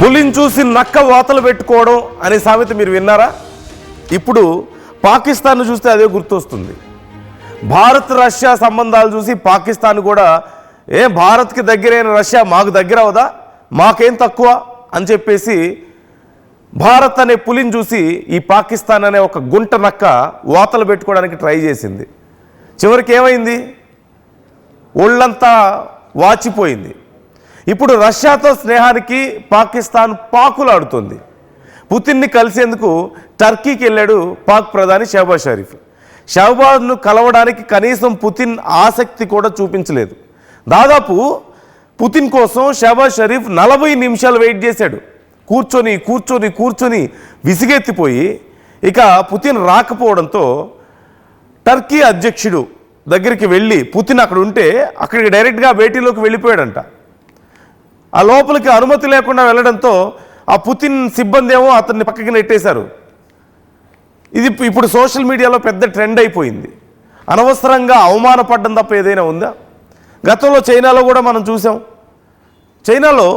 పులిని చూసి నక్క వాతలు పెట్టుకోవడం అనే సామెత మీరు విన్నారా? ఇప్పుడు పాకిస్తాన్ చూస్తే అదే గుర్తొస్తుంది. భారత్ రష్యా సంబంధాలు చూసి పాకిస్తాన్ కూడా భారత్కి దగ్గరైన రష్యా మాకు దగ్గర అవదా, మాకేం తక్కువ అని చెప్పేసి భారత్ అనే పులిని చూసి ఈ పాకిస్తాన్ అనే ఒక గుంట నక్క వాతలు పెట్టుకోవడానికి ట్రై చేసింది. చివరికి ఏమైంది? ఒళ్ళంతా వాచిపోయింది. ఇప్పుడు రష్యాతో స్నేహానికి పాకిస్తాన్ పాకులాడుతుంది. పుతిన్ని కలిసేందుకు టర్కీకి వెళ్ళాడు పాక్ ప్రధాని షహబాజ్ షరీఫ్. షహబాజ్ను కలవడానికి కనీసం పుతిన్ ఆసక్తి కూడా చూపించలేదు. దాదాపు పుతిన్ కోసం షహబాజ్ షరీఫ్ 40 నిమిషాలు వెయిట్ చేశాడు. కూర్చొని కూర్చొని కూర్చొని విసిగెత్తిపోయి ఇక పుతిన్ రాకపోవడంతో టర్కీ అధ్యక్షుడు దగ్గరికి వెళ్ళి పుతిన్ అక్కడ ఉంటే అక్కడికి డైరెక్ట్గా భేటీలోకి వెళ్ళిపోయాడంట. ఆ లోపలికి అనుమతి లేకుండా వెళ్ళడంతో ఆ పుతిన్ సిబ్బంది ఏమో అతన్ని పక్కకి నెట్టేశారు. ఇది ఇప్పుడు సోషల్ మీడియాలో పెద్ద ట్రెండ్ అయిపోయింది. అనవసరంగా అవమానపడ్డం తప్ప ఏదైనా ఉందా? గతంలో చైనాలో కూడా మనం చూసాం. చైనాలో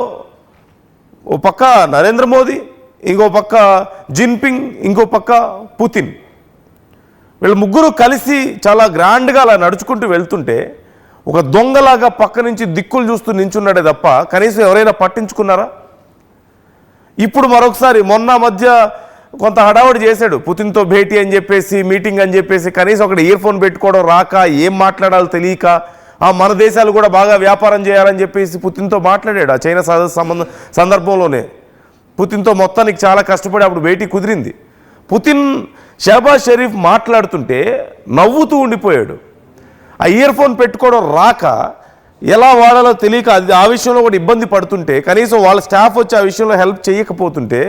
ఓ పక్క నరేంద్ర మోదీ, ఇంకో పక్క జిన్పింగ్, ఇంకో పక్క పుతిన్, వీళ్ళు ముగ్గురు కలిసి చాలా గ్రాండ్గా అలా నడుచుకుంటూ వెళ్తుంటే ఒక దొంగలాగా పక్క నుంచి దిక్కులు చూస్తూ నించున్నాడే తప్ప కనీసం ఎవరైనా పట్టించుకున్నారా? ఇప్పుడు మరొకసారి మొన్న మధ్య కొంత హడావుడి చేశాడు పుతిన్తో భేటీ అని చెప్పేసి, మీటింగ్ అని చెప్పేసి. కనీసం అక్కడ ఇయర్ ఫోన్ పెట్టుకోవడం రాక, ఏం మాట్లాడాలో తెలియక, మన దేశాలు కూడా బాగా వ్యాపారం చేయాలని చెప్పేసి పుతిన్తో మాట్లాడాడు. ఆ చైనా సందర్భంలోనే పుతిన్తో మొత్తానికి చాలా కష్టపడి అప్పుడు భేటీ కుదిరింది. పుతిన్ షహబాజ్ షరీఫ్ మాట్లాడుతుంటే నవ్వుతూ ఉండిపోయాడు. ఆ ఇయర్ ఫోన్ పెట్టుకోవడం రాక, ఎలా వాడాలో తెలియక ఆ విషయంలో కూడా ఇబ్బంది పడుతుంటే, కనీసం వాళ్ళ స్టాఫ్ వచ్చి ఆ విషయంలో హెల్ప్ చేయకపోతుంటే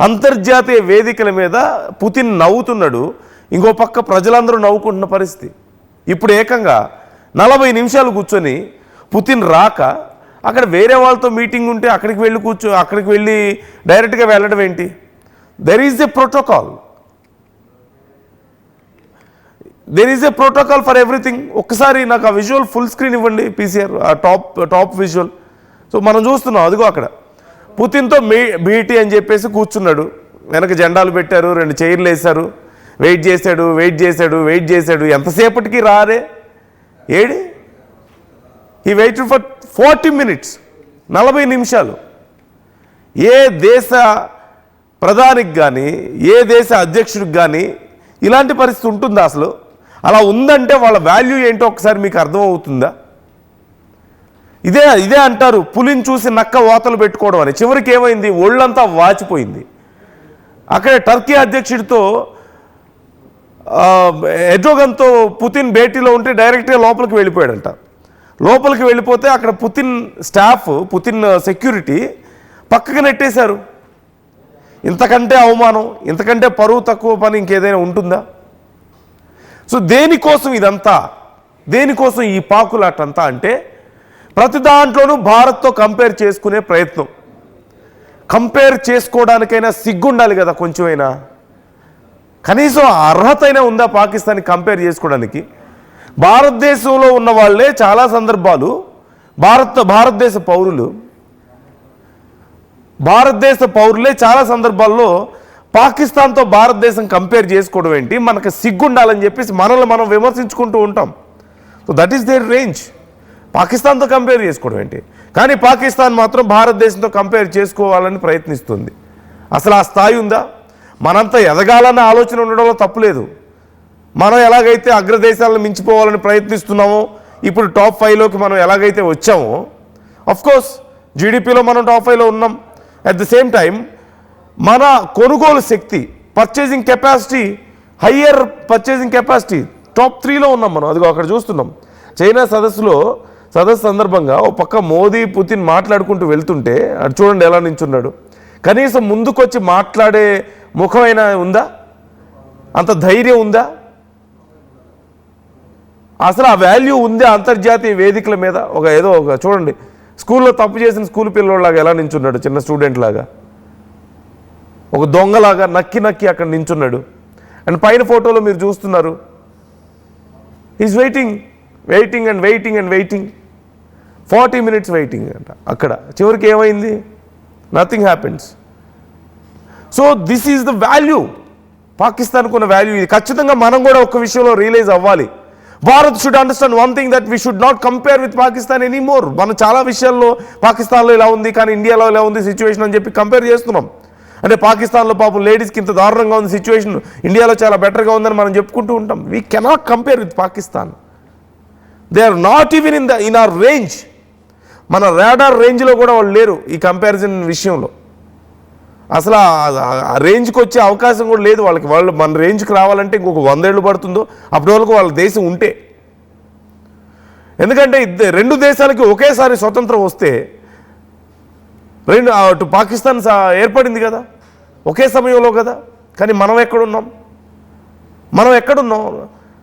అంతర్జాతీయ వేదికల మీద పుతిన్ నవ్వుతున్నాడు. ఇంకో పక్క ప్రజలందరూ నవ్వుకుంటున్న పరిస్థితి. ఇప్పుడు ఏకంగా 40 నిమిషాలు కూర్చొని పుతిన్ రాక అక్కడ వేరే వాళ్ళతో మీటింగ్ ఉంటే అక్కడికి వెళ్ళి డైరెక్ట్గా వెళ్ళడం ఏంటి? There is a protocol. There is a protocol for everything. ఒక్కసారి నాకు ఆ విజువల్ ఫుల్ స్క్రీన్ ఇవ్వండి పీసీఆర్, ఆ టాప్ విజువల్. సో మనం చూస్తున్నాం, అదిగో అక్కడ పుతిన్తో భేటీ అని చెప్పేసి కూర్చున్నాడు. వెనక జెండాలు పెట్టారు, 2 చైర్లు వేశారు. వెయిట్ చేశాడు. ఎంతసేపటికి రారే ఏడి? ఈ వెయిట్ ఫర్ 40 minutes, 40 నిమిషాలు. ఏ దేశ ప్రధానికి కానీ, ఏ దేశ అధ్యక్షుడికి కానీ ఇలాంటి పరిస్థితి ఉంటుందా అసలు? అలా ఉందంటే వాళ్ళ వాల్యూ ఏంటో ఒకసారి మీకు అర్థమవుతుందా? ఇదే అంటారు పులిని చూసి నక్క వాతలు పెట్టుకోవడం అని. చివరికి ఏమైంది? ఒళ్ళంతా వాచిపోయింది. అక్కడే టర్కీ అధ్యక్షుడితో ఎర్డోగన్తో పుతిన్ భేటీలో ఉంటే డైరెక్ట్గా లోపలికి వెళ్ళిపోయాడంట. లోపలికి వెళ్ళిపోతే అక్కడ పుతిన్ స్టాఫ్, పుతిన్ సెక్యూరిటీ పక్కకి నెట్టేశారు. ఇంతకంటే అవమానం, ఇంతకంటే పరువు తక్కువ పని ఇంకేదైనా ఉంటుందా? సో దేనికోసం ఇదంతా? దేనికోసం ఈ పాకులాటంతా అంటే ప్రతి దాంట్లోనూ భారత్తో కంపేర్ చేసుకునే ప్రయత్నం. కంపేర్ చేసుకోవడానికైనా సిగ్గుండాలి కదా కొంచెమైనా. కనీసం అర్హత అయినా ఉందా పాకిస్తాన్ని కంపేర్ చేసుకోవడానికి? భారతదేశంలో ఉన్న వాళ్ళే చాలా సందర్భాలు భారతదేశ పౌరులే చాలా సందర్భాల్లో పాకిస్తాన్తో భారతదేశం కంపేర్ చేసుకోవడం ఏంటి, మనకు సిగ్గుండాలని చెప్పేసి మనల్ని మనం విమర్శించుకుంటూ ఉంటాం. So that is their range. పాకిస్తాన్తో కంపేర్ చేసుకోవడం ఏంటి? కానీ పాకిస్తాన్ మాత్రం భారతదేశంతో కంపేర్ చేసుకోవాలని ప్రయత్నిస్తుంది. అసలు ఆ స్థాయి ఉందా? మనంతా ఎదగాలన్న ఆలోచన ఉండడంలో తప్పులేదు. మనం ఎలాగైతే అగ్రదేశాలను మించిపోవాలని ప్రయత్నిస్తున్నామో, ఇప్పుడు టాప్ 5లోకి మనం ఎలాగైతే వచ్చామో, అఫ్కోర్స్ జీడిపిలో మనం టాప్ 5లో ఉన్నాం. అట్ ద సేమ్ టైం మన కొనుగోలు శక్తి, purchasing capacity, higher purchasing capacity top 3లో ఉన్నాం మనం. అదిగో అక్కడ చూస్తున్నాం. చైనా సదస్సు సందర్భంగా ఓ పక్క మోదీ పుతిన్ మాట్లాడుకుంటూ వెళ్తుంటే అటు చూడండి ఎలా నించున్నాడు. కనీసం ముందుకొచ్చి మాట్లాడే ముఖమైనా ఉందా? అంత ధైర్యం ఉందా? అసలు ఆ వాల్యూ ఉందా అంతర్జాతీయ వేదికల మీద? ఏదో చూడండి, స్కూల్లో తప్పు చేసిన స్కూల్ పిల్లోళ్ళలాగా ఎలా నించున్నాడు, చిన్న స్టూడెంట్ లాగా, ఒక దొంగలాగా నక్కి అక్కడ నించున్నాడు. అండ్ పైన ఫోటోలో మీరు చూస్తున్నారు, ఈజ్ వెయిటింగ్ 40 minutes వెయిటింగ్ అంట. అక్కడ చివరికి ఏమైంది? Nothing happens. So this is the value, పాకిస్తాన్కు ఉన్న వాల్యూ ఇది. ఖచ్చితంగా మనం కూడా ఒక విషయంలో రియలైజ్ అవ్వాలి. Bharat should understand one thing, that we should not compare with Pakistan any more. మనం చాలా విషయాల్లో పాకిస్తాన్లో ఇలా ఉంది కానీ ఇండియాలో ఇలా ఉంది సిచ్యువేషన్ అని చెప్పి కంపేర్ చేస్తున్నాం. అంటే పాకిస్తాన్లో పాపం లేడీస్కి ఇంత దారుణంగా ఉంది సిచ్యువేషన్, ఇండియాలో చాలా బెటర్గా ఉందని మనం చెప్పుకుంటూ ఉంటాం. We cannot compare with Pakistan. They are not even in our range. మన రాడార్ రేంజ్లో కూడా వాళ్ళు లేరు ఈ కంపారిజన్ విషయంలో. అసలు ఆ రేంజ్కి వచ్చే అవకాశం కూడా లేదు వాళ్ళకి. వాళ్ళు మన రేంజ్కి రావాలంటే ఇంకొక 100 ఏళ్ళు పడుతుందో అప్పటి వరకు వాళ్ళ దేశం ఉంటే. ఎందుకంటే రెండు దేశాలకి ఒకేసారి స్వతంత్రం వస్తే అటు పాకిస్తాన్ ఏర్పడింది కదా ఒకే సమయంలో కదా. కానీ మనం ఎక్కడున్నాం?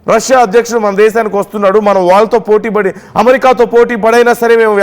రష్యా అధ్యక్షుడు మన దేశానికి వస్తున్నాడు, మనం వాళ్ళతో పోటీ పడి అమెరికాతో పోటీ పడైనా సరే మేము